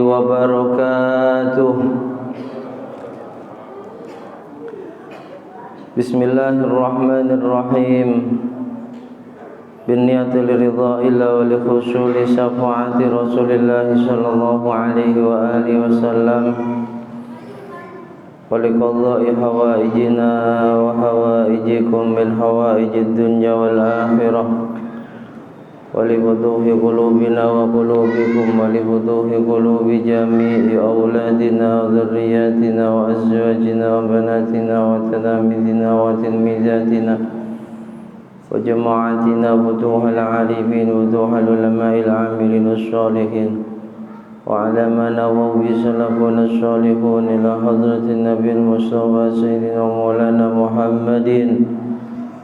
wabarakatuh. Bismillahirrahmanirrahim. Binniyati liridha illa wa li khusuli syafaati Rasulillah sallallahu alaihi wa alihi wasallam wa liqadha'i hawaijina wa hawaijikum min hawaijid dunya wal akhirah wa li wuduhi qulubina wa qulubikum wa li wuduhi qulubi jami'i auladina wa dhurriyyatina wa azwajina wa banatina wa talamidina wa tilmizatina wa jama'atina futuhal alimin futuhal ulama'il amilin wassalihin wa ala ma nawawi salafuna sholihun ila hadratin nabiyil mustafa sayyidina maulana Muhammadin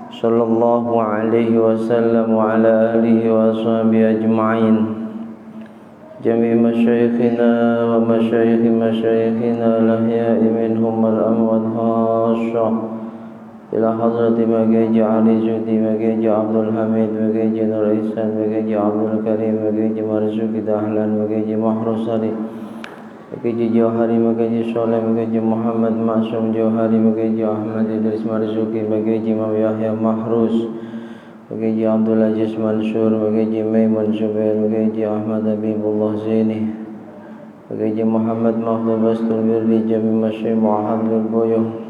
sallallahu alaihi wasallam wa ala alihi wa ashabihi ajma'in jami' masyayikhina wa masyayikhi masyayikhina al-ahya'i minhum al-amwat khassa ila hadrati Magaji Ali Judi Magaji Abdul Hamid Magaji Nur Ihsan Magaji Abdul Karim Magaji Marzuki Dahlan Magaji Mahrusari Magaji Johari Magaji Soleh Magaji Muhammad Ma'sum Johari Magaji Ahmad Idris Marzuki Magaji Imam Yahya Mahrus Magaji Abdul Aziz Mansur Magaji Maimun Zubair Magaji Ahmad Habibullah Zaini Magaji Muhammad Mahdub Bastul Birri Jami Masyih Mu'ahadul Buyuh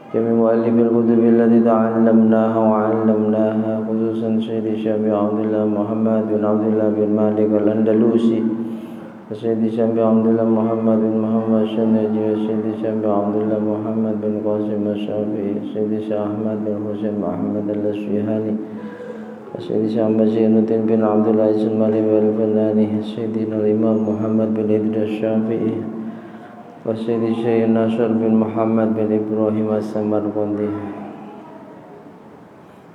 جميع مؤلف الكتب التي تعلمناها وعلمناها خصوصا سيدي شامي عبد الله محمد بن عبد الله بن مالك الأندلسي وسيدي شامي عبد الله محمد بن محمد الشنجي وسيدي شامي عبد الله محمد بن قاسم الشافعي وسيدي شاه أحمد بن حسين أحمد الأصفهاني وسيدي شاه زين الدين بن عبد العزيز المالكي الفناني سيدنا الإمام محمد بن إدريس الشافعي Wasyidi Syekh Nasr bin Muhammad bin Ibrahim As-Samarqandi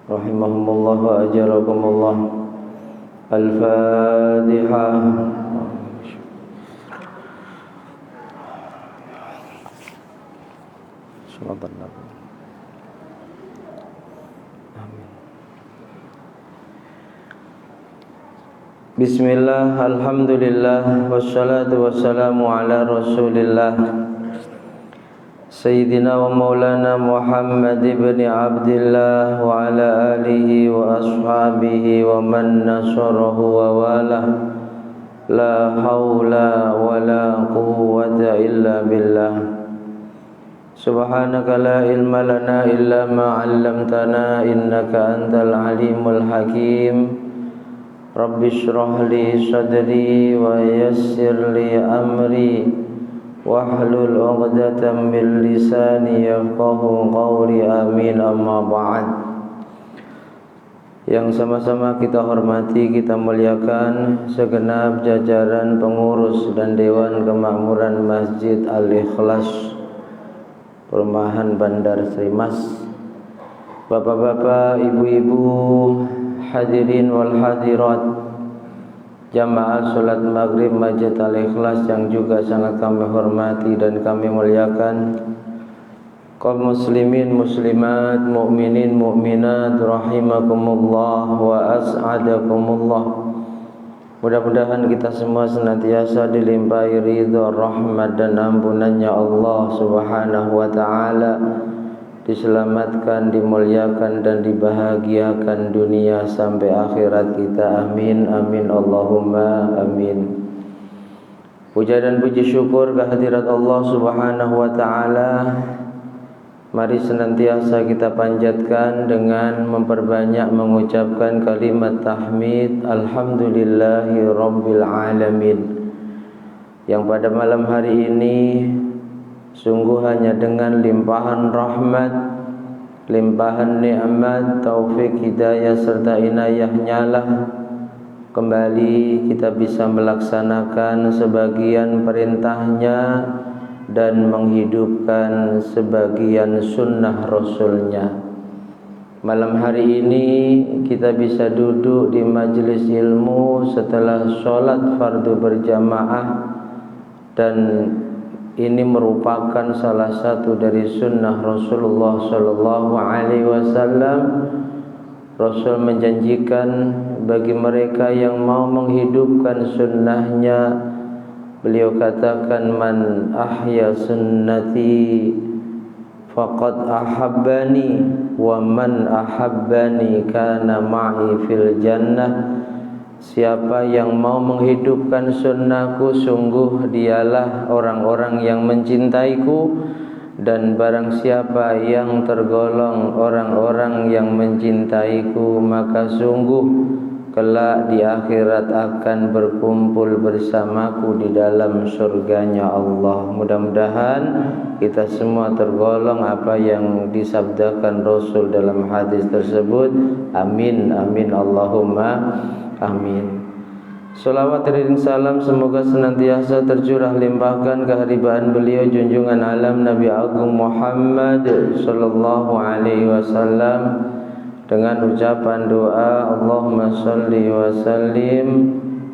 rahimahumullah wa ajarakumullah. Al-Fatihah. Sallallahu Bismillah, alhamdulillah, wassalatu wassalamu ala rasulillah Sayyidina wa maulana Muhammad ibn Abdillah wa ala alihi wa ashabihi wa man nasarahu wa walah La hawla wa la quwwata illa billah Subhanaka la ilma lana illa ma 'allamtana innaka antal alimul hakim Rabbi shrah li sadri wa yassir li amri wahlul 'uqdatam min lisani yafqahu qawli amin amma ba'd. Yang sama-sama kita hormati, kita muliakan segenap jajaran pengurus dan Dewan Kemakmuran Masjid Al-Ikhlas Perumahan Bandar Srimas, bapak-bapak, ibu-ibu, hadirin wal hadirat, jamaah salat maghrib Masjid Al-Ikhlas yang juga sangat kami hormati dan kami muliakan, kaum muslimin muslimat, mukminin mukminat rahimakumullah wa as'adakumullah. Mudah-mudahan kita semua senantiasa dilimpahi ridha, rahmat dan ampunannya Allah Subhanahu wa taala, diselamatkan, dimuliakan dan dibahagiakan dunia sampai akhirat kita. Amin amin Allahumma amin. Puja dan puji syukur kehadirat Allah Subhanahu wa taala mari senantiasa kita panjatkan dengan memperbanyak mengucapkan kalimat tahmid alhamdulillahi rabbil alamin, yang pada malam hari ini sungguh hanya dengan limpahan rahmat, limpahan nikmat, taufik, hidayah serta inayahnya lah kembali kita bisa melaksanakan sebagian perintahnya dan menghidupkan sebagian sunnah Rasulnya. Malam hari ini kita bisa duduk di majelis ilmu setelah sholat fardu berjamaah, dan ini merupakan salah satu dari sunnah Rasulullah Sallallahu Alaihi Wasallam. Rasul menjanjikan bagi mereka yang mau menghidupkan sunnahnya, Beliau katakan, man ahya sunnati faqad ahabbani wa man ahabbani kana ma'i fil jannah. Siapa yang mau menghidupkan sunnahku, sungguh dialah orang-orang yang mencintaiku. Dan barang siapa yang tergolong orang-orang yang mencintaiku, maka sungguh kelak di akhirat akan berkumpul bersamaku di dalam surganya Allah. Mudah-mudahan kita semua tergolong apa yang disabdakan Rasul dalam hadis tersebut. Amin, amin, Allahumma amin. Salawat dan salam semoga senantiasa tercurah limpahkan keharibaan beliau junjungan alam Nabi Agung Muhammad sallallahu alaihi wasallam dengan ucapan doa, Allahumma salli wa sallim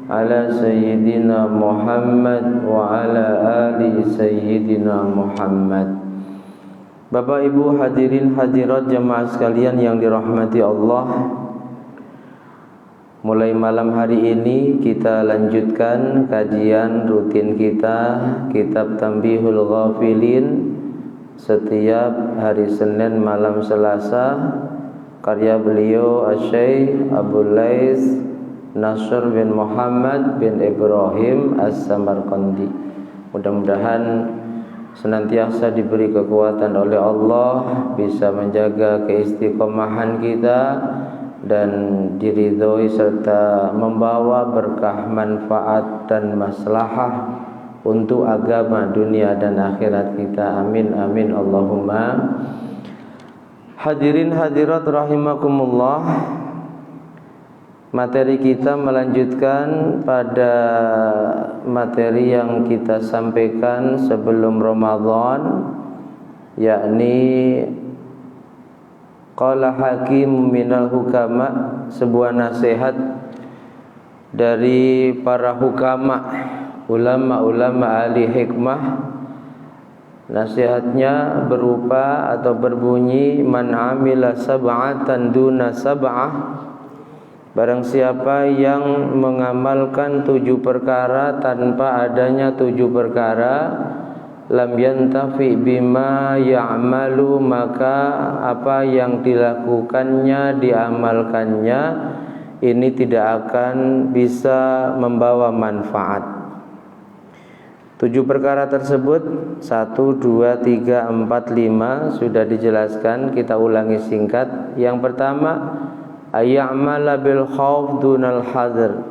ala sayyidina Muhammad wa ala ali sayyidina Muhammad. Bapak Ibu hadirin hadirat jemaah sekalian yang dirahmati Allah, mulai malam hari ini kita lanjutkan kajian rutin kita kitab Tanbihul Ghafilin setiap hari Senin malam Selasa, karya beliau Asy-Syaikh Abdul Lais Nasr bin Muhammad bin Ibrahim As-Samarqandi. Mudah-mudahan senantiasa diberi kekuatan oleh Allah, bisa menjaga keistiqomahan kita dan diridhoi serta membawa berkah, manfaat dan maslahah untuk agama dunia dan akhirat kita. Amin, amin, Allahumma. Hadirin hadirat rahimakumullah, materi kita melanjutkan pada materi yang kita sampaikan sebelum Ramadan, yakni qala hakim minal hukama, sebuah nasihat dari para hukama, ulama-ulama ahli hikmah. Nasihatnya berupa atau berbunyi, man amila sab'atan duna sab'ah, barang siapa yang mengamalkan 7 perkara tanpa adanya 7 perkara, lam yantafi bima ya'malu, maka apa yang dilakukannya, diamalkannya ini tidak akan bisa membawa manfaat. 7 perkara tersebut 1, 2, 3, 4, 5 sudah dijelaskan, kita ulangi singkat. Yang pertama, ayya'mala bil khauf dunal hadr.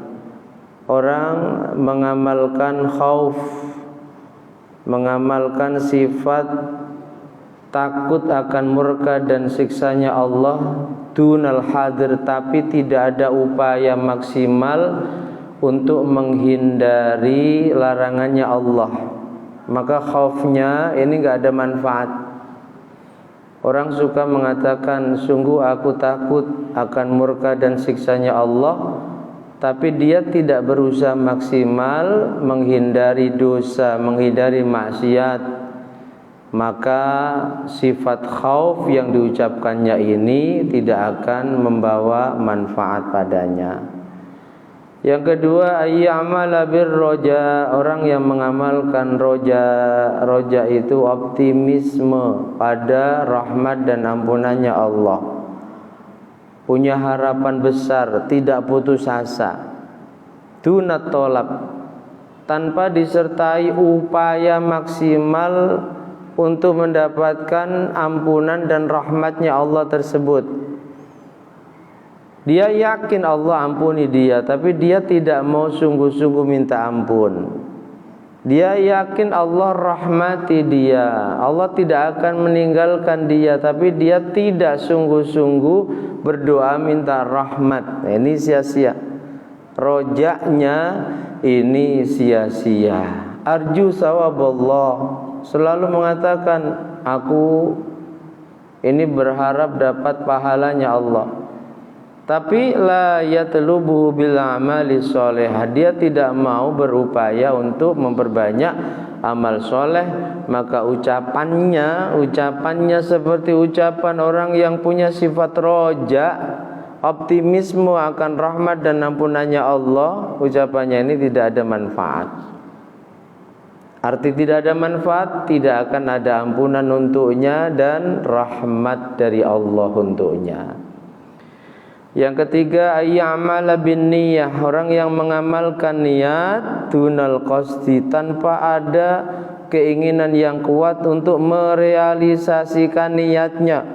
Orang mengamalkan khauf, mengamalkan sifat takut akan murka dan siksanya Allah, dunal hadr, tapi tidak ada upaya maksimal untuk menghindari larangannya Allah, maka khaufnya ini enggak ada manfaat. Orang suka mengatakan, sungguh aku takut akan murka dan siksanya Allah, tapi dia tidak berusaha maksimal menghindari dosa, menghindari maksiat, maka sifat khauf yang diucapkannya ini tidak akan membawa manfaat padanya. Yang kedua, ayyamala birroja, orang yang mengamalkan roja. Roja itu optimisme pada rahmat dan ampunannya Allah, punya harapan besar, tidak putus asa. Dunat tolab, tanpa disertai upaya maksimal untuk mendapatkan ampunan dan rahmatnya Allah tersebut. Dia yakin Allah ampuni dia, tapi dia tidak mau sungguh-sungguh minta ampun. Dia yakin Allah rahmati dia, Allah tidak akan meninggalkan dia, tapi dia tidak sungguh-sungguh berdoa minta rahmat. Nah, ini sia-sia. Rojaknya ini sia-sia. Arju sawaballah, selalu mengatakan, aku ini berharap dapat pahalanya Allah. Tapi la yatlubuhu bil amali sholih, dia tidak mau berupaya untuk memperbanyak amal soleh, maka ucapannya seperti ucapan orang yang punya sifat roja, optimisme akan rahmat dan ampunannya Allah. Ucapannya ini tidak ada manfaat. Arti tidak ada manfaat, tidak akan ada ampunan untuknya dan rahmat dari Allah untuknya. Yang ketiga, ayya'mala bin niyah, orang yang mengamalkan niat dunal qasdi, tanpa ada keinginan yang kuat untuk merealisasikan niatnya.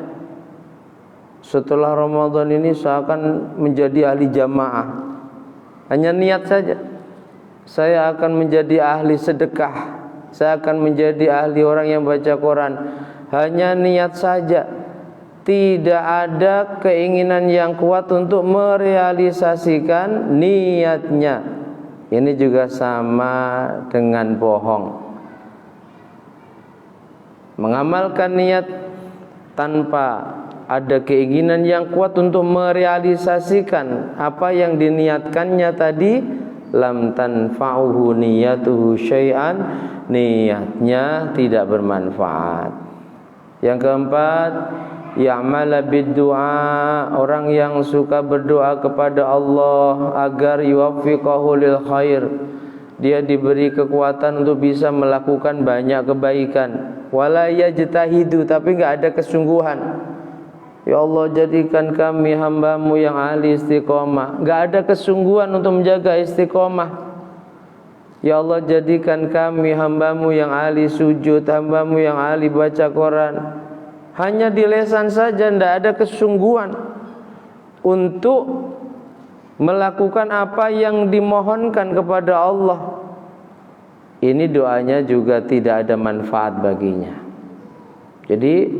Setelah Ramadan ini saya akan menjadi ahli jamaah. Hanya niat saja. Saya akan menjadi ahli sedekah. Saya akan menjadi ahli orang yang baca Quran. Hanya niat saja. Tidak ada keinginan yang kuat untuk merealisasikan niatnya. Ini juga sama dengan bohong. Mengamalkan niat tanpa ada keinginan yang kuat untuk merealisasikan apa yang diniatkannya tadi, lam tanfa'uhu niyatuhu syai'an, niatnya tidak bermanfaat. Yang keempat, ya'mala bid-du'a, orang yang suka berdoa kepada Allah agar yuwaffiqahu lil khair, dia diberi kekuatan untuk bisa melakukan banyak kebaikan. Wala yajtahidu, tapi enggak ada kesungguhan. Ya Allah, jadikan kami hamba-Mu yang ahli istiqomah. Enggak ada kesungguhan untuk menjaga istiqomah. Ya Allah, jadikan kami hamba-Mu yang ahli sujud, hamba-Mu yang ahli baca Quran. Hanya di lisan saja, tidak ada kesungguhan untuk melakukan apa yang dimohonkan kepada Allah. Ini doanya juga tidak ada manfaat baginya. Jadi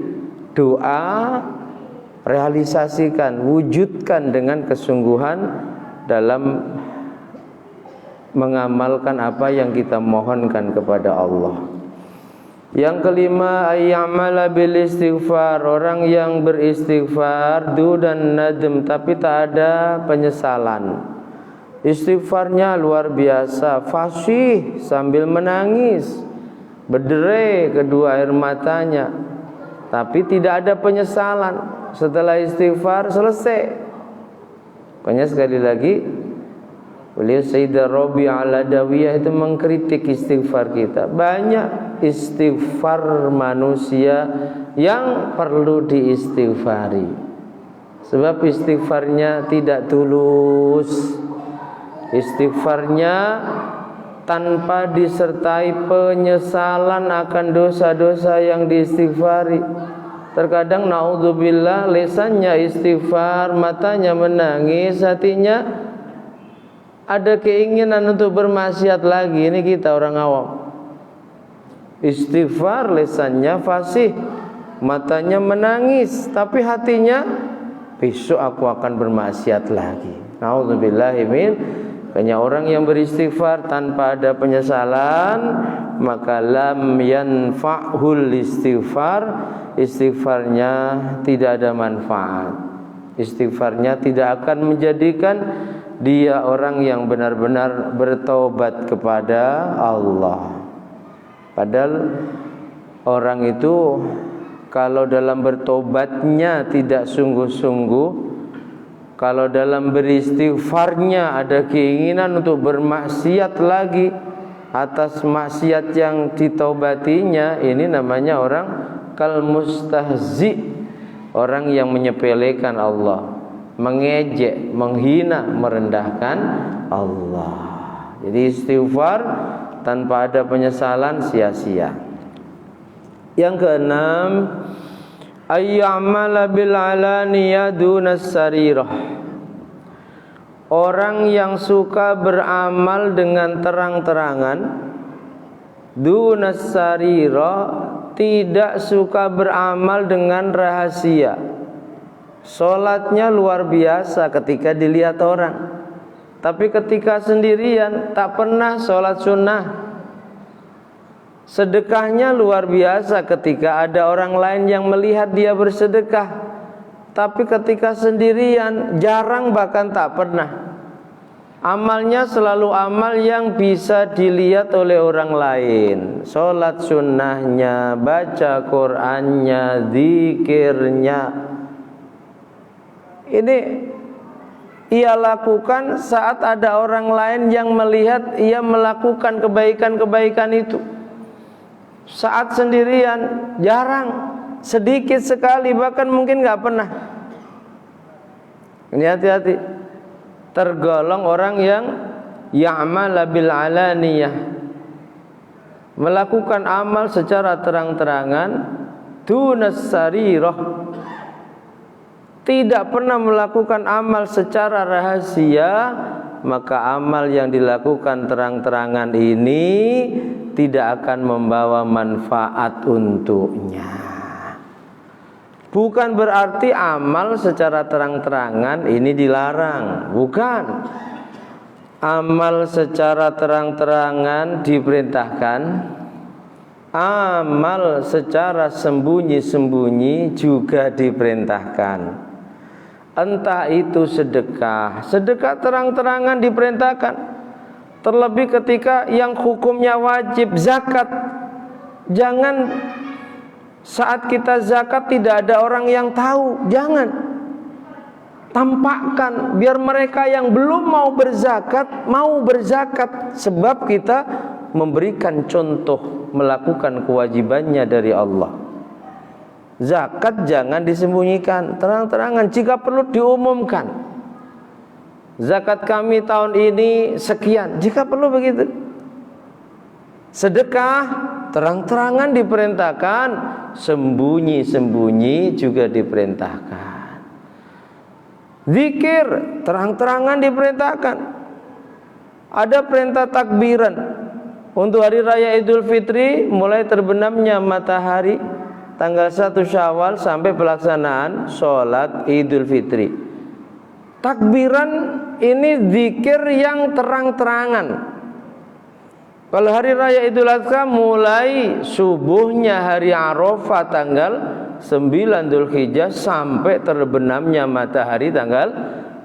doa realisasikan, wujudkan dengan kesungguhan dalam mengamalkan apa yang kita mohonkan kepada Allah. Yang kelima, ayyamala bil istighfar, orang yang beristighfar dan nadem tapi tak ada penyesalan. Istighfarnya luar biasa, fasih sambil menangis, berderai kedua air matanya, tapi tidak ada penyesalan. Setelah istighfar selesai. Makanya sekali lagi beliau Sayyidah Rabi' al-Adawiyah itu mengkritik istighfar kita. Banyak istighfar manusia yang perlu diistighfari, sebab istighfarnya tidak tulus. Istighfarnya tanpa disertai penyesalan akan dosa-dosa yang diistighfari. Terkadang naudzubillah, lisannya istighfar, matanya menangis, hatinya ada keinginan untuk bermaksiat lagi. Ini kita orang awam. Istighfar, lisannya fasih, matanya menangis, tapi hatinya besok aku akan bermaksiat lagi. Naudzubillahimin. Hanya orang yang beristighfar tanpa ada penyesalan, maka lam yanfa'hul istighfar, istighfarnya tidak ada manfaat. Istighfarnya tidak akan menjadikan dia orang yang benar-benar bertobat kepada Allah. Padahal orang itu kalau dalam bertobatnya tidak sungguh-sungguh, kalau dalam beristighfarnya ada keinginan untuk bermaksiat lagi atas maksiat yang ditaubatinya, ini namanya orang kal mustahzi, orang yang menyepelekan Allah, mengejek, menghina, merendahkan Allah. Jadi istighfar tanpa ada penyesalan sia-sia. Yang keenam, ayyamala bil alaniyah dunas sarirah, orang yang suka beramal dengan terang-terangan, dunas sarirah, tidak suka beramal dengan rahasia. Salatnya luar biasa ketika dilihat orang, tapi ketika sendirian tak pernah salat sunnah. Sedekahnya luar biasa ketika ada orang lain yang melihat dia bersedekah, tapi ketika sendirian jarang, bahkan tak pernah. Amalnya selalu amal yang bisa dilihat oleh orang lain. Salat sunnahnya, baca Qur'annya, zikirnya, ini ia lakukan saat ada orang lain yang melihat ia melakukan kebaikan-kebaikan itu. saat sendirian, jarang, sedikit sekali, bahkan mungkin nggak pernah. Ini hati-hati, tergolong orang yang ya'mal bil alaniyah, melakukan amal secara terang-terangan, dunas sarirah, tidak pernah melakukan amal secara rahasia. Maka amal yang dilakukan terang-terangan ini tidak akan membawa manfaat untuknya. Bukan berarti amal secara terang-terangan ini dilarang, bukan. Amal secara terang-terangan diperintahkan, amal secara sembunyi-sembunyi juga diperintahkan. Entah itu sedekah, sedekah terang-terangan diperintahkan. Terlebih ketika yang hukumnya wajib, zakat. Jangan saat kita zakat tidak ada orang yang tahu, jangan. Tampakkan biar mereka yang belum mau berzakat, sebab kita memberikan contoh melakukan kewajibannya dari Allah. Zakat jangan disembunyikan, terang-terangan, jika perlu diumumkan. Zakat kami tahun ini sekian, jika perlu begitu. Sedekah terang-terangan diperintahkan, sembunyi-sembunyi juga diperintahkan. Zikir terang-terangan diperintahkan. Ada perintah takbiran untuk hari raya Idul Fitri, mulai terbenamnya matahari tanggal 1 Syawal sampai pelaksanaan sholat Idul Fitri. Takbiran ini zikir yang terang-terangan. Kalau hari raya Idul Adha mulai subuhnya hari Arafah tanggal 9 Dzulhijjah sampai terbenamnya matahari tanggal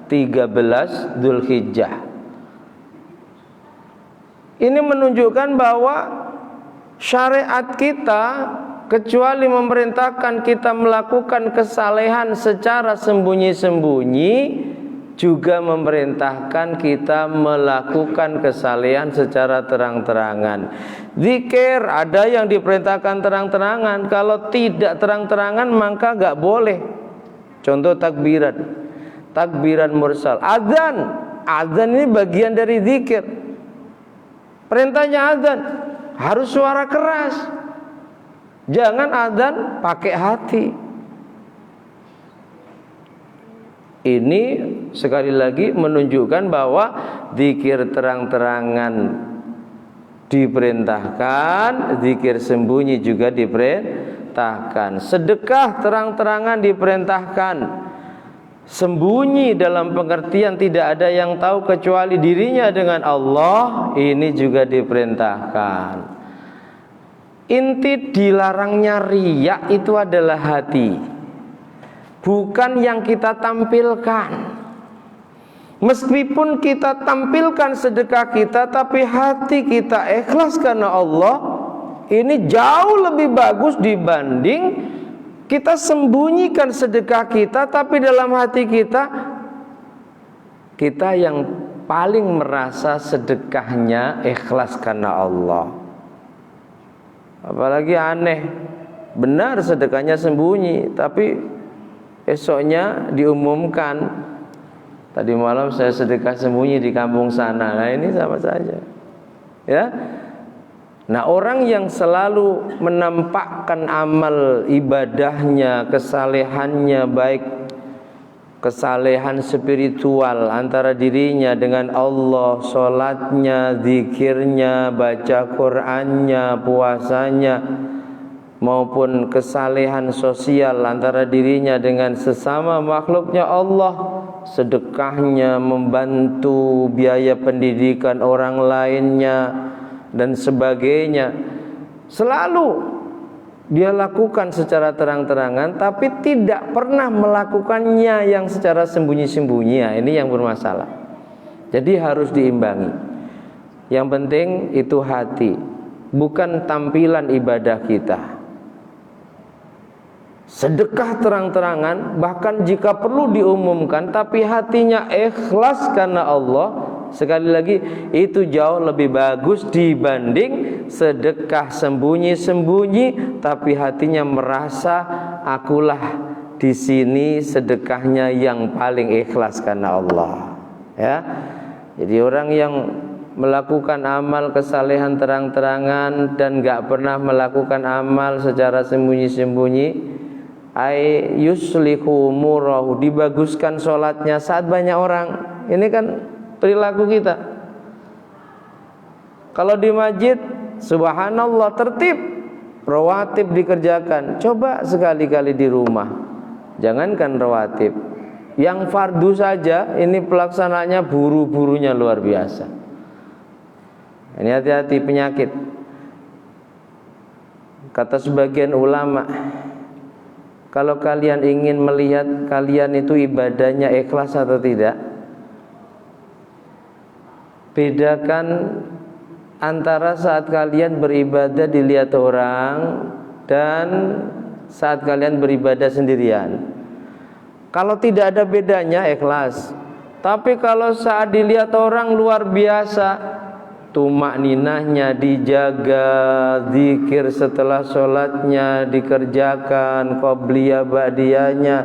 13 Dzulhijjah. Ini menunjukkan bahwa syariat kita kecuali memerintahkan kita melakukan kesalehan secara sembunyi-sembunyi, juga memerintahkan kita melakukan kesalehan secara terang-terangan. Zikir ada yang diperintahkan terang-terangan, kalau tidak terang-terangan maka gak boleh. Contoh takbiran, takbiran mursal. Azan ini bagian dari zikir. Perintahnya azan harus suara keras. Jangan azan pakai hati. Ini sekali lagi menunjukkan bahwa zikir terang-terangan diperintahkan, zikir sembunyi juga diperintahkan. Sedekah terang-terangan diperintahkan, sembunyi dalam pengertian tidak ada yang tahu kecuali dirinya dengan Allah, ini juga diperintahkan. Inti dilarangnya riya itu adalah hati, bukan yang kita tampilkan. Meskipun kita tampilkan sedekah kita, tapi hati kita ikhlas karena Allah, ini jauh lebih bagus dibanding kita sembunyikan sedekah kita, tapi dalam hati kita yang paling merasa sedekahnya ikhlas karena Allah. Apalagi aneh, benar sedekahnya sembunyi, tapi esoknya diumumkan, tadi malam saya sedekah sembunyi di kampung sana. Nah ini sama saja, ya. Nah orang yang selalu menampakkan amal ibadahnya, kesalehannya, baik kesalehan spiritual antara dirinya dengan Allah, sholatnya, zikirnya, baca Qur'annya, puasanya, maupun kesalehan sosial antara dirinya dengan sesama makhluknya Allah, sedekahnya, membantu biaya pendidikan orang lainnya dan sebagainya, selalu dia lakukan secara terang-terangan, tapi tidak pernah melakukannya yang secara sembunyi-sembunyi. Ya, ini yang bermasalah. Jadi harus diimbangi. Yang penting itu hati, bukan tampilan ibadah kita. Sedekah terang-terangan, bahkan jika perlu diumumkan, tapi hatinya ikhlas karena Allah, sekali lagi itu jauh lebih bagus dibanding sedekah sembunyi-sembunyi, tapi hatinya merasa akulah di sini sedekahnya yang paling ikhlas karena Allah. Ya, jadi orang yang melakukan amal kesalehan terang-terangan dan gak pernah melakukan amal secara sembunyi-sembunyi, ay yuslihu umurahu, dibaguskan sholatnya saat banyak orang. Ini kan perilaku kita. Kalau di masjid, subhanallah, tertib, rawatib dikerjakan. Coba sekali-kali di rumah, jangankan rawatib, yang fardu saja ini pelaksananya buru-burunya luar biasa. Ini hati-hati penyakit. Kata sebagian ulama, kalau kalian ingin melihat kalian itu ibadahnya ikhlas atau tidak, bedakan antara saat kalian beribadah dilihat orang dan saat kalian beribadah sendirian. Kalau tidak ada bedanya, ikhlas. Tapi kalau saat dilihat orang luar biasa, tumak ninahnya dijaga, zikir setelah sholatnya dikerjakan, qobliyah ba'diyahnya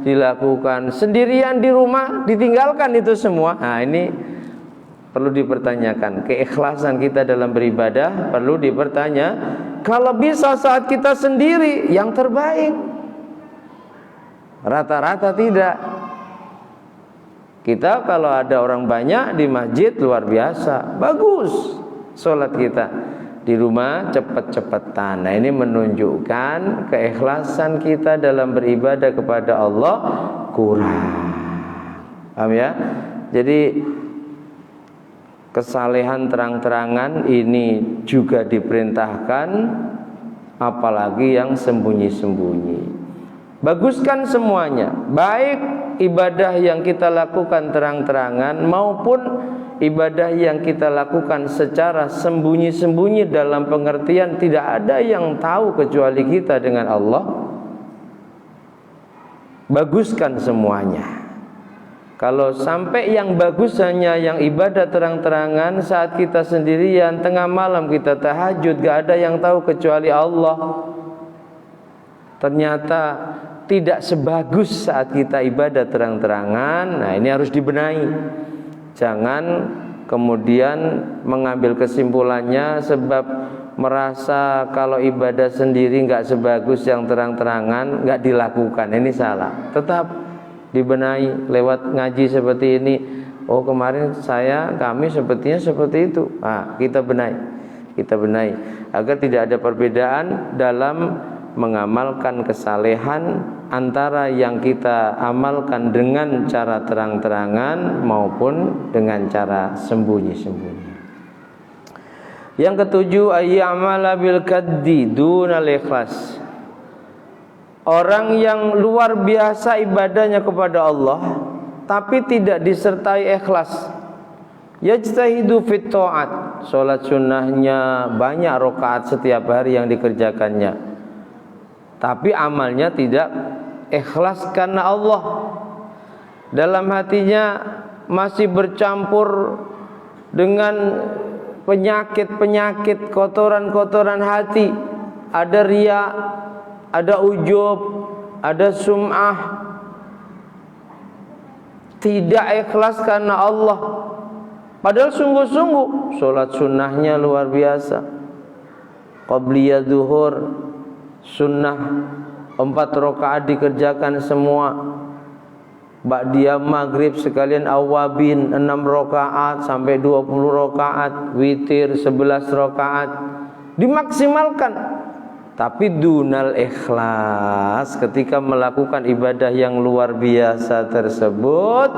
dilakukan, sendirian di rumah ditinggalkan itu semua. Nah, ini perlu dipertanyakan. Keikhlasan kita dalam beribadah perlu dipertanya. Kalau bisa saat kita sendiri yang terbaik, rata-rata tidak. Kita kalau ada orang banyak di masjid luar biasa, bagus sholat kita. Di rumah cepet-cepetan. Nah, ini menunjukkan keikhlasan kita dalam beribadah kepada Allah kurang. Paham ya? Jadi kesalehan terang-terangan ini juga diperintahkan, apalagi yang sembunyi-sembunyi. Baguskan semuanya, baik ibadah yang kita lakukan terang-terangan maupun ibadah yang kita lakukan secara sembunyi-sembunyi, dalam pengertian tidak ada yang tahu kecuali kita dengan Allah. Baguskan semuanya. Kalau sampai yang bagus hanya yang ibadah terang-terangan, saat kita sendirian tengah malam kita tahajud, gak ada yang tahu kecuali Allah, ternyata tidak sebagus saat kita ibadah terang-terangan. Nah, ini harus dibenahi. Jangan kemudian mengambil kesimpulannya sebab merasa kalau ibadah sendiri nggak sebagus yang terang-terangan, nggak dilakukan. Ini salah. Tetap dibenahi lewat ngaji seperti ini. Oh, kemarin kami sepertinya seperti itu. Nah, kita benahi agar tidak ada perbedaan dalam mengamalkan kesalehan antara yang kita amalkan dengan cara terang-terangan maupun dengan cara sembunyi-sembunyi. Yang ketujuh, ayyamala bil kaddi dunal ikhlas. Orang yang luar biasa ibadahnya kepada Allah tapi tidak disertai ikhlas. Yajtahidu fit ta'at, salat sunnahnya banyak rakaat setiap hari yang dikerjakannya, tapi amalnya tidak ikhlas karena Allah. Dalam hatinya masih bercampur dengan penyakit-penyakit, kotoran-kotoran hati. Ada riya, ada ujub, ada sum'ah. Tidak ikhlas karena Allah. Padahal sungguh-sungguh salat sunnahnya luar biasa. Qabliyah zuhur, sunnah 4 rakaat dikerjakan semua. Ba'diyah maghrib sekalian awabin 6 rakaat sampai 20 rakaat, witir 11 rakaat, dimaksimalkan. Tapi dunal ikhlas, ketika melakukan ibadah yang luar biasa tersebut,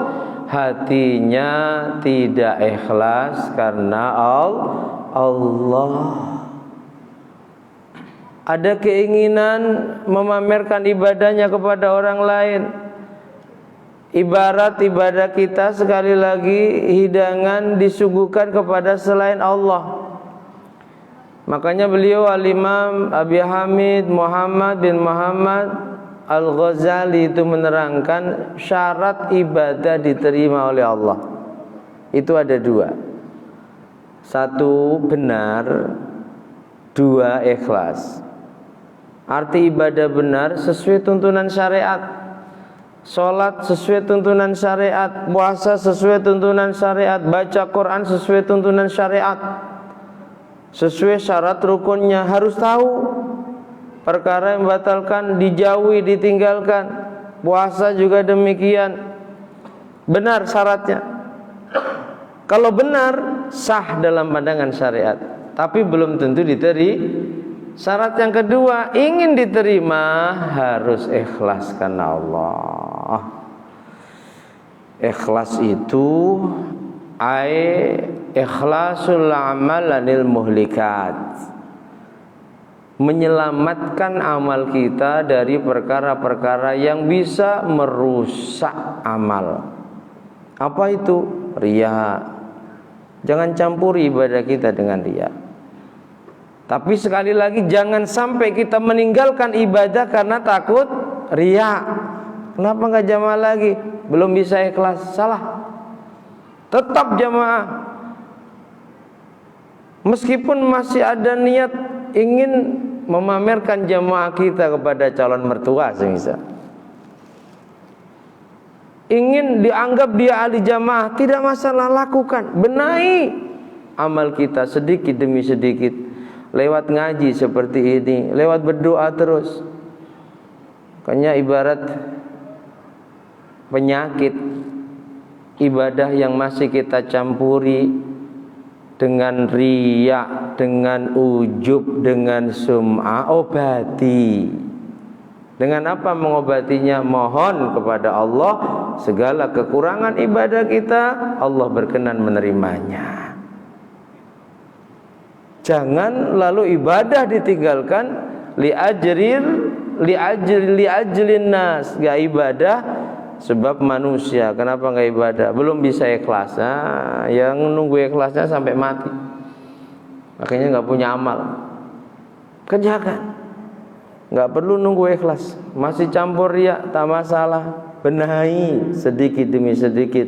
hatinya tidak ikhlas karena Allah. Ada keinginan memamerkan ibadahnya kepada orang lain. Ibarat ibadah kita sekali lagi hidangan disuguhkan kepada selain Allah. Makanya beliau Al-Imam Abi Hamid Muhammad bin Muhammad Al-Ghazali itu menerangkan syarat ibadah diterima oleh Allah itu ada 2. Satu, benar, 2. Ikhlas. Arti ibadah benar sesuai tuntunan syariat. Sholat sesuai tuntunan syariat, puasa sesuai tuntunan syariat, baca Quran sesuai tuntunan syariat, sesuai syarat rukunnya. Harus tahu perkara yang membatalkan dijauhi, ditinggalkan. Puasa juga demikian, benar syaratnya. Kalau benar, sah dalam pandangan syariat, tapi belum tentu diterima. Syarat yang kedua, ingin diterima harus ikhlas karena Allah. Ikhlas itu ikhlasul amal anil muhlikat, menyelamatkan amal kita dari perkara-perkara yang bisa merusak amal. Apa itu? Riya. Jangan campuri ibadah kita dengan riya. Tapi sekali lagi, jangan sampai kita meninggalkan ibadah karena takut riya. Kenapa nggak jamaah lagi? Belum bisa ikhlas. Salah. Tetap jamaah. Meskipun masih ada niat ingin memamerkan jamaah kita kepada calon mertua semisal, ingin dianggap dia ahli jamaah, tidak masalah, lakukan. Benahi amal kita sedikit demi sedikit. Lewat ngaji seperti ini, lewat berdoa terus. Kayaknya ibarat penyakit, ibadah yang masih kita campuri dengan riya, dengan ujub, dengan sum'ah, obati. Dengan apa mengobatinya? Mohon kepada Allah segala kekurangan ibadah kita, Allah berkenan menerimanya. Jangan lalu ibadah ditinggalkan liajlin nas, gak ibadah sebab manusia. Kenapa gak ibadah? Belum bisa ikhlas. Nah, yang nunggu ikhlasnya sampai mati, makanya gak punya amal. Kerjakan, gak perlu nunggu ikhlas. Masih campur riya, tak masalah. Benahi sedikit demi sedikit.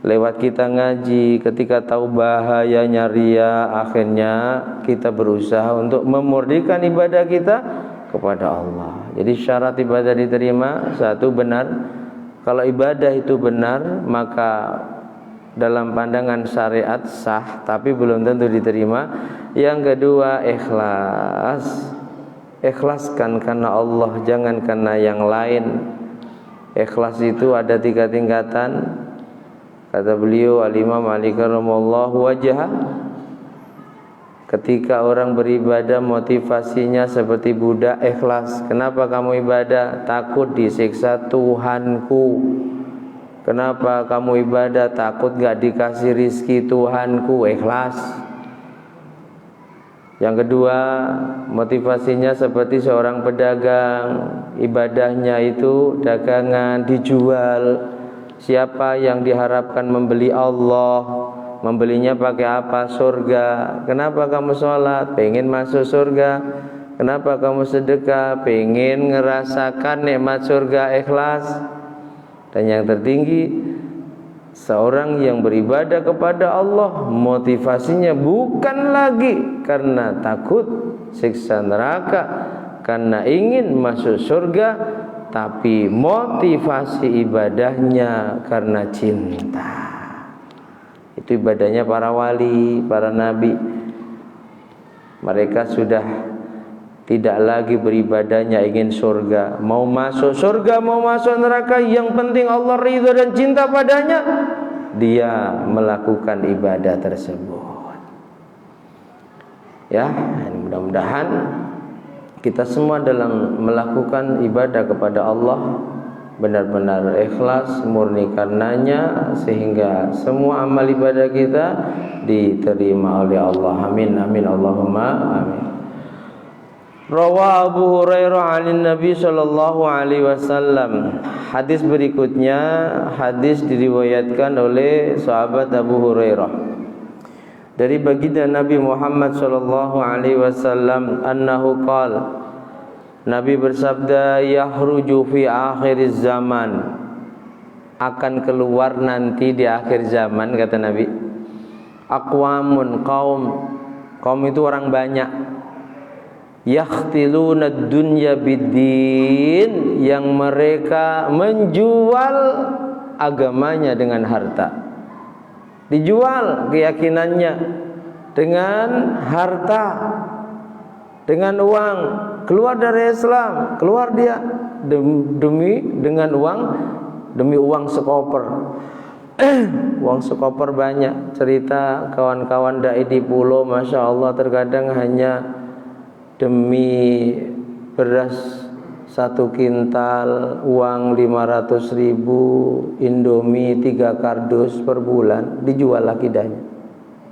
Lewat kita ngaji, ketika tahu bahayanya riya, akhirnya kita berusaha untuk memurnikan ibadah kita kepada Allah. Jadi syarat ibadah diterima, satu, benar. Kalau ibadah itu benar, maka dalam pandangan syariat sah, tapi belum tentu diterima. Yang kedua, ikhlas. Ikhlaskan karena Allah, jangan karena yang lain. Ikhlas itu ada 3 tingkatan. Kata beliau Al-Imam Ali karramallahu wajhah, ketika orang beribadah motivasinya seperti budak, ikhlas. Kenapa kamu ibadah? Takut disiksa Tuhanku. Kenapa kamu ibadah? Takut gak dikasih rizki Tuhanku. Ikhlas. Yang kedua, motivasinya seperti seorang pedagang, ibadahnya itu dagangan dijual. Siapa yang diharapkan membeli Allah, membelinya pakai apa? Surga. Kenapa kamu sholat? Pengen masuk surga. Kenapa kamu sedekah? Pengen ngerasakan nikmat surga. Ikhlas. Dan yang tertinggi, seorang yang beribadah kepada Allah, motivasinya bukan lagi karena takut siksa neraka, karena ingin masuk surga, tapi motivasi ibadahnya karena cinta. Itu ibadahnya para wali, para nabi. Mereka sudah tidak lagi beribadahnya ingin surga. Mau masuk surga, mau masuk neraka, yang penting Allah ridha dan cinta padanya, dia melakukan ibadah tersebut. Ya, mudah-mudahan kita semua dalam melakukan ibadah kepada Allah benar-benar ikhlas, murni karenanya, sehingga semua amal ibadah kita diterima oleh Allah. Amin, amin, Allahumma amin. Rawa Abu Hurairah 'an Nabi sallallahu alaihi wasallam. Hadis berikutnya, hadis diriwayatkan oleh sahabat Abu Hurairah dari baginda Nabi Muhammad sallallahu alaihi wasallam, annahu qala, Nabi bersabda, yahruju fi akhiriz zaman, akan keluar nanti di akhir zaman, kata Nabi, aqwamun, kaum itu orang banyak, yakhtiluna dunya biddin, yang mereka menjual agamanya dengan harta. Dijual keyakinannya dengan harta, dengan uang. Keluar dari Islam, keluar dia demi uang sekoper. Uang sekoper banyak. Cerita kawan-kawan dai di pulau, masya Allah, terkadang hanya demi beras 1 kintal, uang 500.000, Indomie 3 kardus per bulan, dijual akidahnya.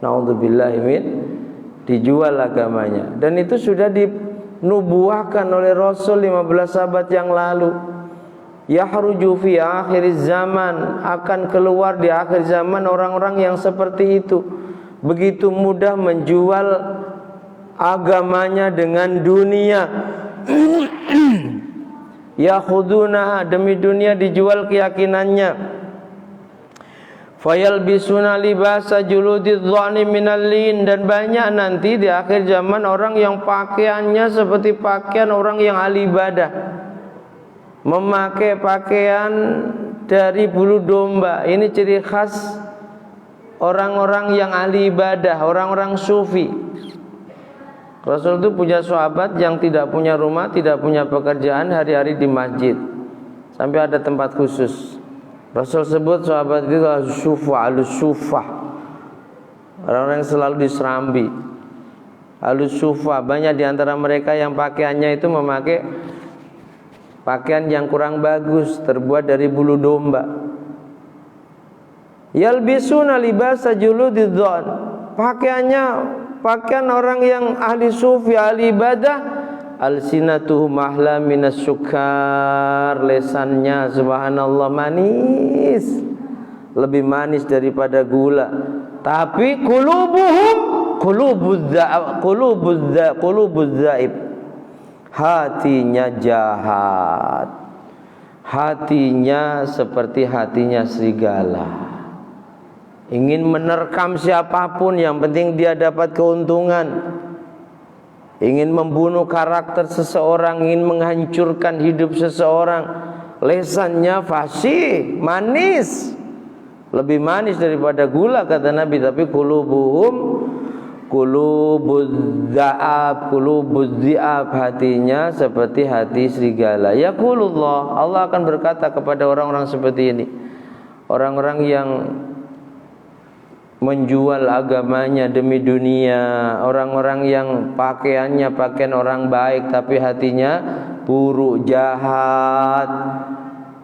Naudzubillah min, dijual agamanya. Dan itu sudah dinubuahkan oleh Rasul 15 sahabat yang lalu. Yahruju fi akhir zaman, akan keluar di akhir zaman orang-orang yang seperti itu, begitu mudah menjual agamanya dengan dunia. Yakhuduna, demi dunia dijual keyakinannya. Fayalbisuna libasa juludidh dhani minal lin, dan banyak nanti di akhir zaman orang yang pakaiannya seperti pakaian orang yang ahli ibadah, memakai pakaian dari bulu domba. Ini ciri khas orang-orang yang ahli ibadah, orang-orang sufi. Rasul itu punya sahabat yang tidak punya rumah, tidak punya pekerjaan, hari-hari di masjid, sampai ada tempat khusus. Rasul sebut sahabat itu al-sufah, orang-orang yang selalu diserambi. Al-sufah, banyak di antara mereka yang pakaiannya itu memakai pakaian yang kurang bagus, terbuat dari bulu domba. Yalbisuna libasa juludidh dhan, pakaian orang yang ahli sufi, ahli ibadah. Alsinatuhum ahla minas sukar, lesannya subhanallah manis, lebih manis daripada gula. Tapi qulubuz zaib, hatinya jahat, hatinya seperti hatinya serigala, ingin menerkam siapapun, yang penting dia dapat keuntungan. Ingin membunuh karakter seseorang, ingin menghancurkan hidup seseorang. Lesannya fasih, manis, lebih manis daripada gula kata Nabi. Tapi qulubuz dhi'ab, hatinya seperti hati serigala. Yaqulullah, Allah akan berkata kepada orang-orang seperti ini, orang-orang yang menjual agamanya demi dunia, orang-orang yang pakaiannya pakaian orang baik tapi hatinya buruk, jahat.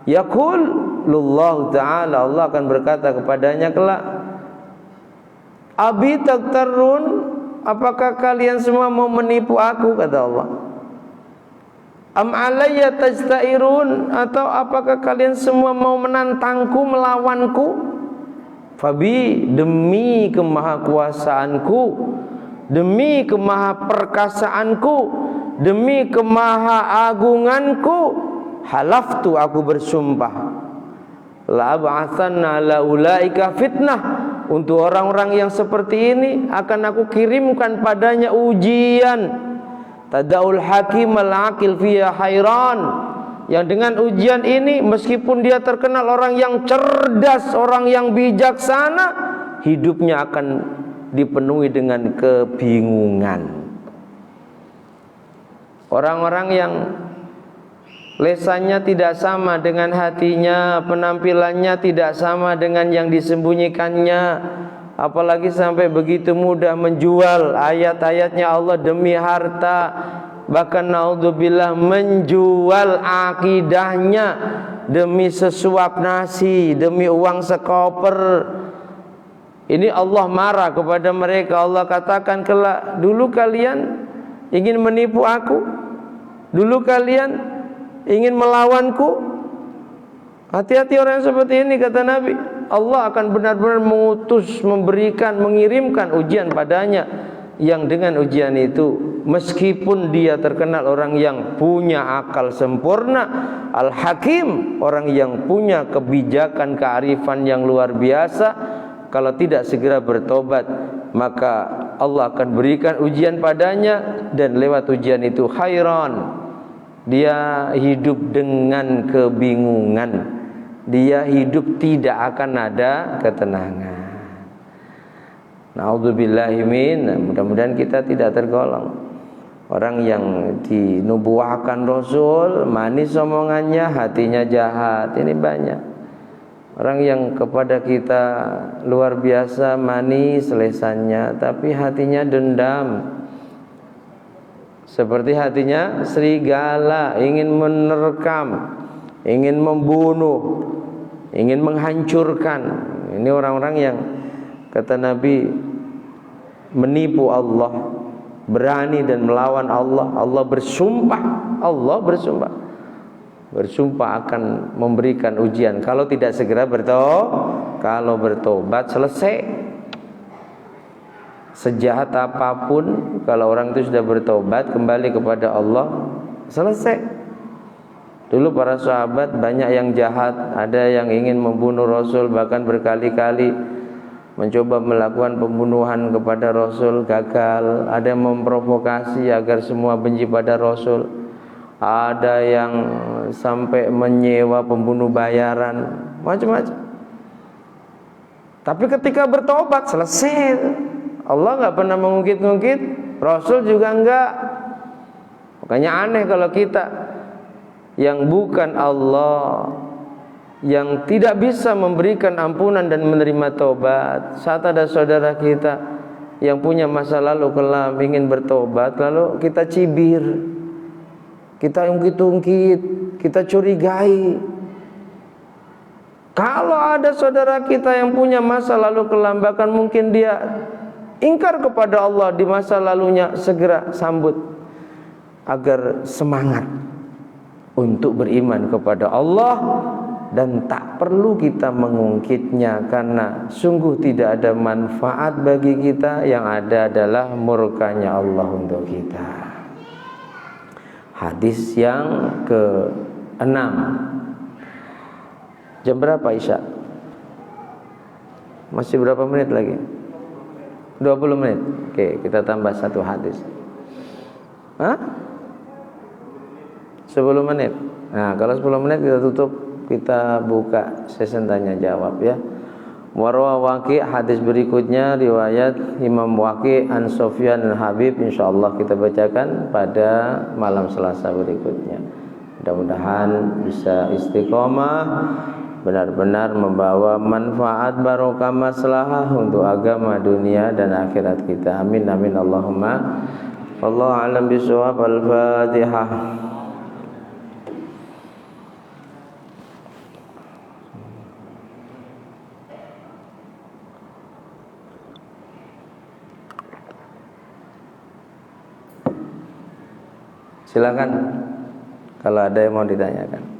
Yaqulullah ta'ala, Allah akan berkata kepadanya kelak, Abi taktarun, apakah kalian semua mau menipu aku, kata Allah. Am alayya tajtairun, atau apakah kalian semua mau menantangku, melawanku? Fabi, demi kemahakuasaanku, demi kemahaperkasaanku, demi kemahaagunganku, halaftu, aku bersumpah, la ba'atsanna la ulaika fitnah, untuk orang-orang yang seperti ini akan aku kirimkan padanya ujian. Tadaul hakim al-aqil fiha hairan, yang dengan ujian ini meskipun dia terkenal orang yang cerdas, orang yang bijaksana, hidupnya akan dipenuhi dengan kebingungan. Orang-orang yang lesannya tidak sama dengan hatinya, penampilannya tidak sama dengan yang disembunyikannya, apalagi sampai begitu mudah menjual ayat-ayatnya Allah demi harta, bahkan naudzubillah menjual akidahnya demi sesuap nasi, demi uang sekoper. Ini Allah marah kepada mereka. Allah katakan kelak, dulu kalian ingin menipu aku, dulu kalian ingin melawanku. Hati-hati orang seperti ini, kata Nabi. Allah akan benar-benar mengutus, memberikan, mengirimkan ujian padanya, yang dengan ujian itu, meskipun dia terkenal orang yang punya akal sempurna, al-hakim, orang yang punya kebijakan, kearifan yang luar biasa, kalau tidak segera bertobat, maka Allah akan berikan ujian padanya, dan lewat ujian itu khairan, dia hidup dengan kebingungan, dia hidup tidak akan ada ketenangan. Na'udzubillahi min, mudah-mudahan kita tidak tergolong orang yang dinubuahkan Rasul, manis omongannya, hatinya jahat. Ini banyak orang yang kepada kita luar biasa manis lesannya, tapi hatinya dendam. Seperti hatinya serigala, ingin menerkam, ingin membunuh, ingin menghancurkan. Ini orang-orang yang kata Nabi menipu Allah, berani dan melawan Allah. Allah bersumpah akan memberikan ujian kalau tidak segera kalau bertobat selesai. Sejahat apapun, kalau orang itu sudah bertobat kembali kepada Allah, selesai. Dulu para sahabat banyak yang jahat, ada yang ingin membunuh Rasul, bahkan berkali-kali mencoba melakukan pembunuhan kepada Rasul, gagal. Ada yang memprovokasi agar semua benci pada Rasul. Ada yang sampai menyewa pembunuh bayaran, macam-macam. Tapi ketika bertobat selesai. Allah nggak pernah mengungkit-ungkit, Rasul juga enggak. Makanya aneh kalau kita yang bukan Allah, yang tidak bisa memberikan ampunan dan menerima taubat, saat ada saudara kita yang punya masa lalu kelam ingin bertobat, lalu kita cibir, kita ungkit-ungkit, kita curigai. Kalau ada saudara kita yang punya masa lalu kelam, bahkan mungkin dia ingkar kepada Allah di masa lalunya, segera sambut agar semangat untuk beriman kepada Allah, dan tak perlu kita mengungkitnya karena sungguh tidak ada manfaat bagi kita, yang ada adalah murkanya Allah untuk kita. Hadis yang ke-6. Jam berapa Isya? Masih berapa menit lagi? 20 menit. Oke, kita tambah satu hadis. 10 menit. Nah, kalau 10 menit kita tutup, kita buka sesi tanya jawab ya. Warwa Waqi, hadis berikutnya riwayat Imam Waqi an Sufyan al-Habib, insyaallah kita bacakan pada malam Selasa berikutnya. Mudah-mudahan bisa istiqomah, benar-benar membawa manfaat barokah maslahah untuk agama dunia dan akhirat kita. Amin amin Allahumma. Wallahu a'lam bishawab. Al-Fatihah. Silakan kalau ada yang mau ditanyakan.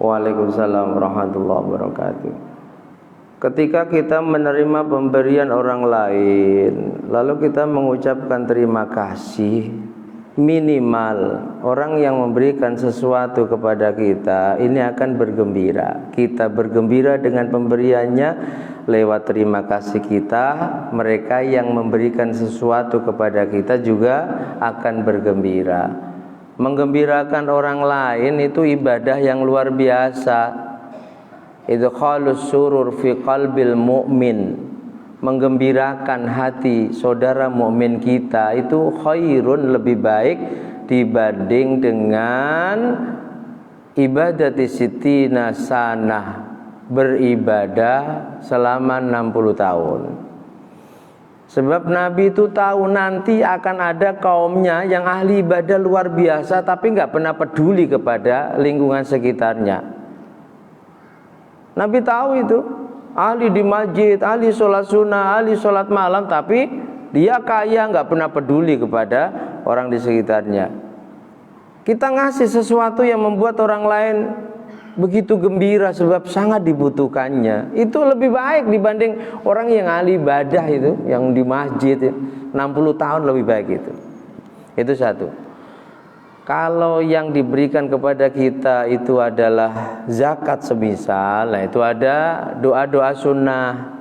Waalaikumsalam warahmatullahi wabarakatuh. Ketika kita menerima pemberian orang lain, lalu kita mengucapkan terima kasih, minimal orang yang memberikan sesuatu kepada kita ini akan bergembira. Kita bergembira dengan pemberiannya lewat terima kasih kita. Mereka yang memberikan sesuatu kepada kita juga akan bergembira. Menggembirakan orang lain itu ibadah yang luar biasa. Idkhalus surur fi qalbil mu'min, menggembirakan hati saudara mukmin kita itu khairun, lebih baik dibanding dengan ibadati sitina sanah, beribadah selama 60 tahun. Sebab Nabi itu tahu nanti akan ada kaumnya yang ahli ibadah luar biasa tapi nggak pernah peduli kepada lingkungan sekitarnya. Nabi tahu itu, ahli di masjid, ahli sholat sunnah, ahli sholat malam, tapi dia kaya nggak pernah peduli kepada orang di sekitarnya. Kita ngasih sesuatu yang membuat orang lain begitu gembira sebab sangat dibutuhkannya, itu lebih baik dibanding orang yang ahli ibadah itu, yang di masjid 60 tahun lebih baik itu. Itu satu. Kalau yang diberikan kepada kita itu adalah zakat semisal, nah itu ada doa-doa sunnah.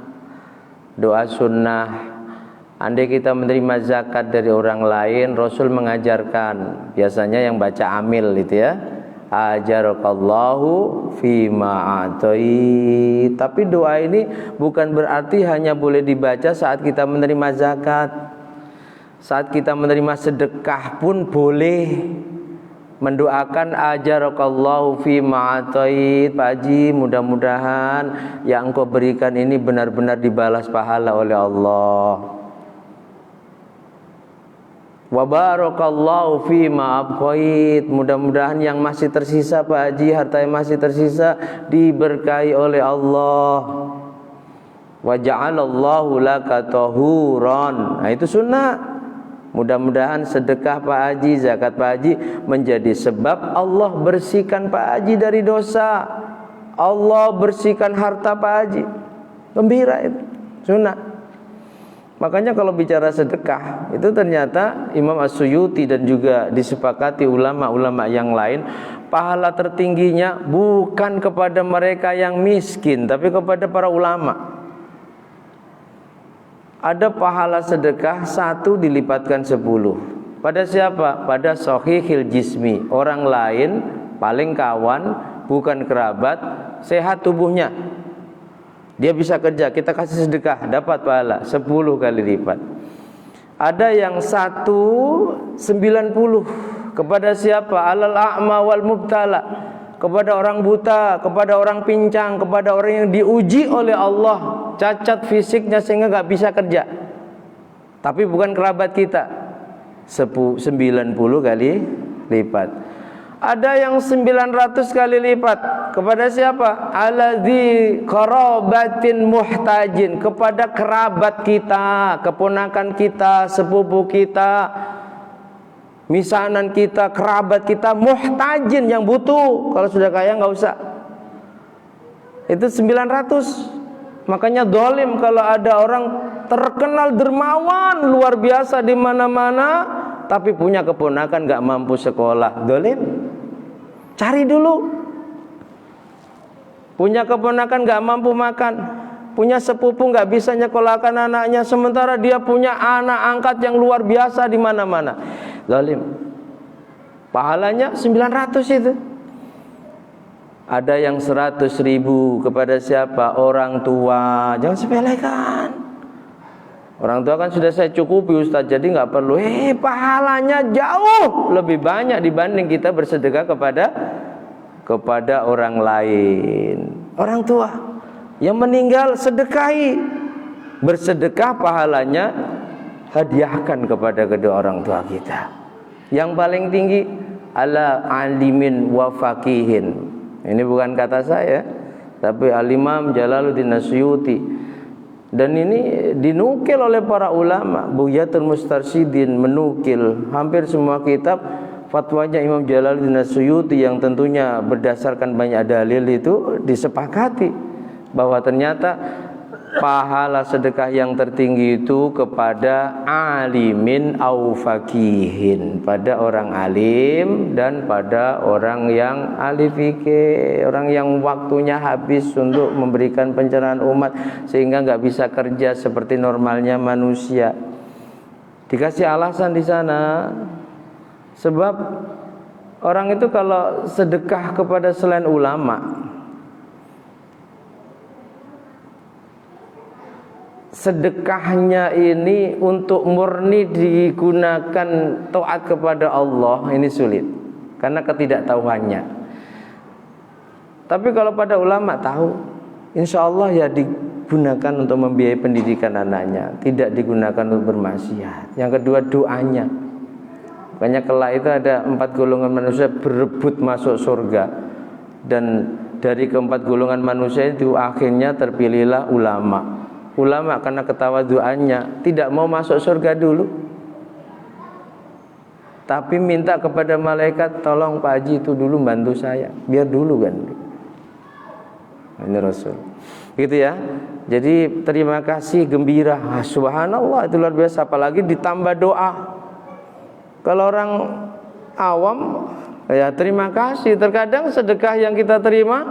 Doa sunnah. Andai kita menerima zakat dari orang lain, Rasul mengajarkan, biasanya yang baca amil itu ya, ajarakallahu fima atai. Tapi doa ini bukan berarti hanya boleh dibaca saat kita menerima zakat. Saat kita menerima sedekah pun boleh mendoakan ajarakallahu fima atai. Pak Haji, mudah-mudahan yang engkau berikan ini benar-benar dibalas pahala oleh Allah. Wa barakallahu fima abqait, mudah-mudahan yang masih tersisa Pak Haji, harta yang masih tersisa diberkahi oleh Allah. Wa ja'alallahu laka tahuran, nah itu sunnah. Mudah-mudahan sedekah Pak Haji, zakat Pak Haji menjadi sebab Allah bersihkan Pak Haji dari dosa, Allah bersihkan harta Pak Haji. Gembira itu sunnah. Makanya kalau bicara sedekah, itu ternyata Imam As-Suyuti dan juga disepakati ulama-ulama yang lain, pahala tertingginya bukan kepada mereka yang miskin, tapi kepada para ulama. Ada pahala sedekah 1 dilipatkan 10. Pada siapa? Pada sahihil jismi, orang lain, paling kawan, bukan kerabat, sehat tubuhnya. Dia bisa kerja, kita kasih sedekah, dapat pahala 10 kali lipat. Ada yang 190 kepada siapa? Alal a'ma wal mubtala, kepada orang buta, kepada orang pincang, kepada orang yang diuji oleh Allah, cacat fisiknya sehingga gak bisa kerja, tapi bukan kerabat kita, 90 kali lipat. Ada yang 900 kali lipat kepada siapa? Alladzi qarabatin muhtajin, kepada kerabat kita, keponakan kita, sepupu kita, misanan kita, kerabat kita, muhtajin yang butuh. Kalau sudah kaya nggak usah. Itu 900. Makanya dolim kalau ada orang terkenal dermawan luar biasa di mana-mana, tapi punya keponakan nggak mampu sekolah, dolim. Cari dulu. Punya keponakan gak mampu makan, punya sepupu gak bisa nyekolahkan anaknya, sementara dia punya anak angkat yang luar biasa di mana-mana. Zalim. Pahalanya 900 itu. Ada yang 100.000 kepada siapa? Orang tua. Jangan sepelekan. Orang tua kan sudah saya cukupi Ustaz, jadi nggak perlu. Pahalanya jauh lebih banyak dibanding kita bersedekah kepada orang lain. Orang tua yang meninggal sedekahi, bersedekah pahalanya hadiahkan kepada kedua orang tua kita. Yang paling tinggi ala alimin wa faqihin. Ini bukan kata saya, tapi Al-Imam Jalaluddin As-Suyuti. Dan ini dinukil oleh para ulama. Bughyatul Mustarsyidin menukil hampir semua kitab fatwanya Imam Jalaluddin As-Suyuti yang tentunya berdasarkan banyak dalil itu disepakati bahwa ternyata pahala sedekah yang tertinggi itu kepada alimin au faqihin, pada orang alim dan pada orang yang ahli fikih, orang yang waktunya habis untuk memberikan pencerahan umat sehingga nggak bisa kerja seperti normalnya manusia. Dikasih alasan di sana, sebab orang itu kalau sedekah kepada selain ulama, sedekahnya ini untuk murni digunakan taat kepada Allah, ini sulit karena ketidaktahuannya. Tapi kalau pada ulama tahu, insya Allah ya digunakan untuk membiayai pendidikan anaknya, tidak digunakan untuk bermaksiat. Yang kedua, doanya. Makanya kelak itu ada 4 golongan manusia berebut masuk surga, dan dari keempat golongan manusia itu akhirnya terpilihlah ulama. Ulama karena ketawaduannya tidak mau masuk surga dulu, tapi minta kepada malaikat, tolong Pak Haji itu dulu bantu saya, biar dulu kan. Ini Rasul. Gitu ya. Jadi terima kasih, gembira. Subhanallah, itu luar biasa. Apalagi ditambah doa. Kalau orang awam, ya terima kasih. Terkadang sedekah yang kita terima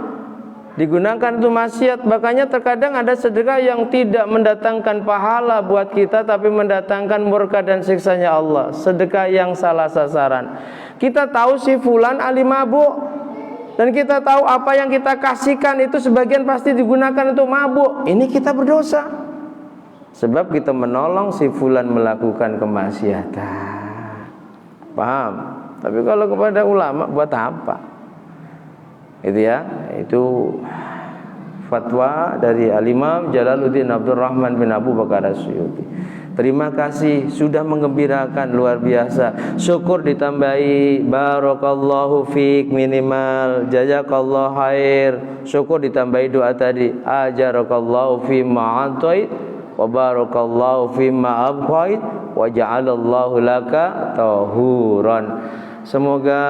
digunakan untuk maksiat. Makanya terkadang ada sedekah yang tidak mendatangkan pahala buat kita, tapi mendatangkan murka dan siksanya Allah. Sedekah yang salah sasaran. Kita tahu si fulan ahli mabuk, dan kita tahu apa yang kita kasihkan itu sebagian pasti digunakan untuk mabuk. Ini kita berdosa, sebab kita menolong si fulan melakukan kemaksiatan. Paham? Tapi kalau kepada ulama buat apa? Itu ya, itu fatwa dari Al-Imam Jalaluddin Abdurrahman bin Abu Bakar As-Suyuti. Terima kasih, sudah mengembirakan, luar biasa. Syukur ditambahi barakallahu fiik minimal, jazakallahu khair. Syukur ditambahi doa tadi, ajarakallahu fi ma'atait wa barakallahu fi ma'abqait wa ja'alallahu laka tahuran. Semoga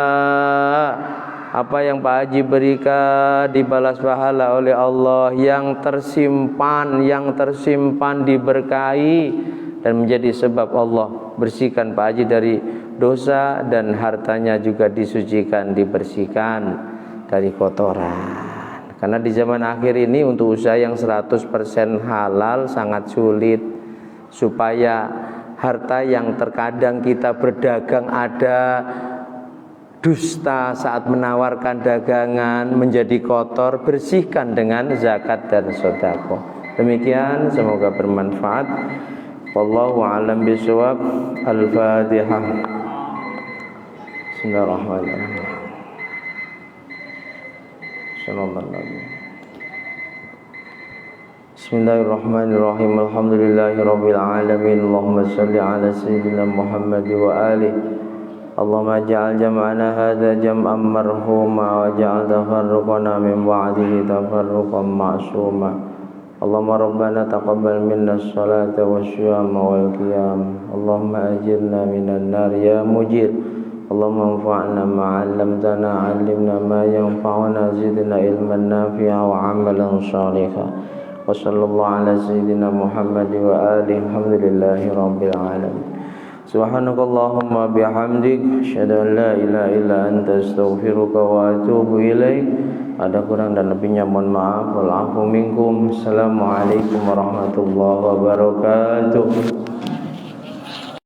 apa yang Pak Haji berikan dibalas pahala oleh Allah, yang tersimpan diberkahi dan menjadi sebab Allah bersihkan Pak Haji dari dosa, dan hartanya juga disucikan, dibersihkan dari kotoran. Karena di zaman akhir ini untuk usaha yang 100% halal sangat sulit, supaya harta yang terkadang kita berdagang ada dusta saat menawarkan dagangan menjadi kotor, bersihkan dengan zakat dan sedekah. Demikian, semoga bermanfaat. Wallahu a'lam bishawab. Al-Fatihah. Bismillahirrahmanirrahim. Bismillahirrahmanirrahim. Alhamdulillahirabbil alamin. Allahumma shalli ala sayyidina Muhammad wa alihi. Allahumma ja'al jam'ana hadha jam'an marhuma wa ja'al tafarruqana min ba'dihi tafarruqan ma'suma. Allahumma rabbana taqabbal minna as-salata wasyiyama wal qiyam. Allahumma ajirna minan nar ya mujir. Allahumma anfa'na ma 'allamtana, 'allimna ma yanfa'una, zidna ilman nafi'a wa 'amalan shalihan. Wa sallallahu ala sayyidina Muhammad wa alihi. Alhamdulillahi rabbil alamin. Subhanakallahumma bihamdik, asyhadu an la ilaha illa anta, astaghfiruka wa atubu ilaik. Ada kurang dan lebihnya mohon maaf. Wal afu minkum. Assalamualaikum warahmatullahi wabarakatuh.